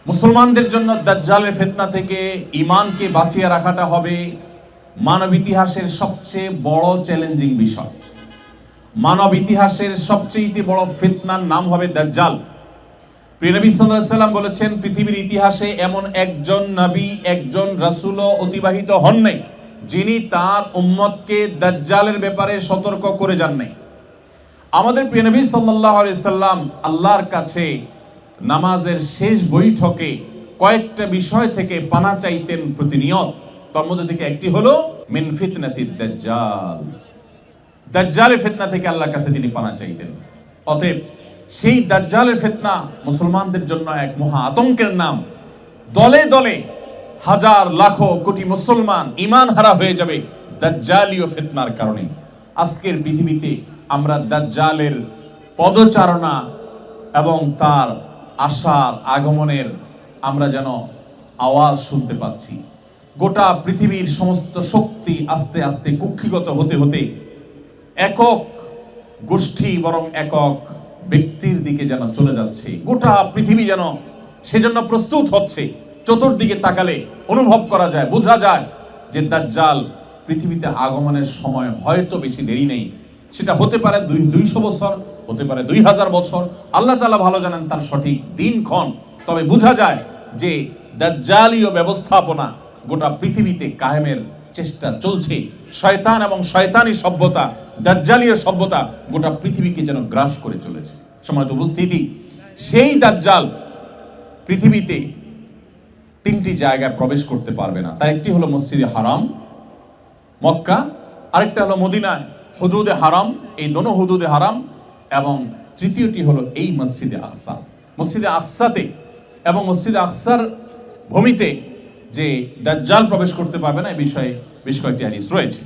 মুসলমানদের জন্য দাজ্জালের ফিতনা থেকে ঈমানকে বাঁচিয়ে রাখাটা হবে মানব ইতিহাসের সবচেয়ে বড় চ্যালেঞ্জিং বিষয়। মানব ইতিহাসের সবচেয়ে বড় ফিতনার নাম হবে দাজ্জাল। প্রিয় নবী সাল্লাল্লাহু আলাইহি ওয়াসাল্লাম বলেছেন, পৃথিবীর ইতিহাসে এমন একজন নবী, একজন রাসূলও অতিবাহিত হন নাই যিনি তার উম্মতকে দাজ্জালের ব্যাপারে সতর্ক করে যান নাই। আমাদের প্রিয় নবী সাল্লাল্লাহু আলাইহি ওয়াসাল্লাম আল্লাহর কাছে নামাজের শেষ বৈঠকে কয়েকটা বিষয় থেকে পানা চাইতেন প্রতিনিয়ত। তার মধ্যে থেকে একটি হলো মিন ফিতনাতিদ দাজ্জাল, দাজ্জালের ফিতনা থেকে আল্লাহর কাছে তিনি পানা চাইতেন। অতএব সেই দাজ্জালের ফিতনা মুসলমানদের জন্য এক মহা আতঙ্কের নাম। দলে দলে হাজার লাখো কোটি মুসলমান ঈমান হারা হয়ে যাবে দাজ্জালীয় ফিতনার কারণে। আজকের পৃথিবীতে আমরা দাজ্জালের পদচারণা এবং তার আসার আগমনের আমরা যেন আওয়াজ শুনতে পাচ্ছি। গোটা পৃথিবীর সমস্ত শক্তি আস্তে আস্তে কুক্ষিগত হতে হতে একক গোষ্ঠী বরং একক ব্যক্তির দিকে যেন চলে যাচ্ছে। গোটা পৃথিবী যেন সেজন্য প্রস্তুত হচ্ছে। চতুর্দিকে তাকালে অনুভব করা যায়, বোঝা যায় যে দাজ্জাল পৃথিবীতে আগমনের সময় হয়তো বেশি দেরি নেই। সেটা হতে পারে 200 বছর, হতে পারে 2000 বছর, আল্লাহ তাআলা ভালো জানেন তার সঠিক দিনক্ষণ। তবে বোঝা যায় যে দাজ্জালীয় ব্যবস্থাপনা গোটা পৃথিবীতে কায়েমের চেষ্টা চলছে। শয়তান এবং শয়তানি সভ্যতা, দাজ্জালীয় সভ্যতা গোটা পৃথিবীকে যেন গ্রাস করে চলেছে। সম্মানিত উপস্থিতি, সেই দাজ্জাল পৃথিবীতে 3টি জায়গায় প্রবেশ করতে পারবে না। তার একটি হলো মসজিদে হারাম মক্কা, আরেকটা হলো মদিনায় হুদুদে হারাম, এই দোনো হুদুদে হারাম, এবং তৃতীয়টি হলো এই মসজিদে আকসা। মসজিদে আকসাতে এবং মসজিদে আকসার ভূমিতে যে দাজ্জাল প্রবেশ করতে পারবে না, এই বিষয়ে বেশ কয়েকটি হাদিস রয়েছে।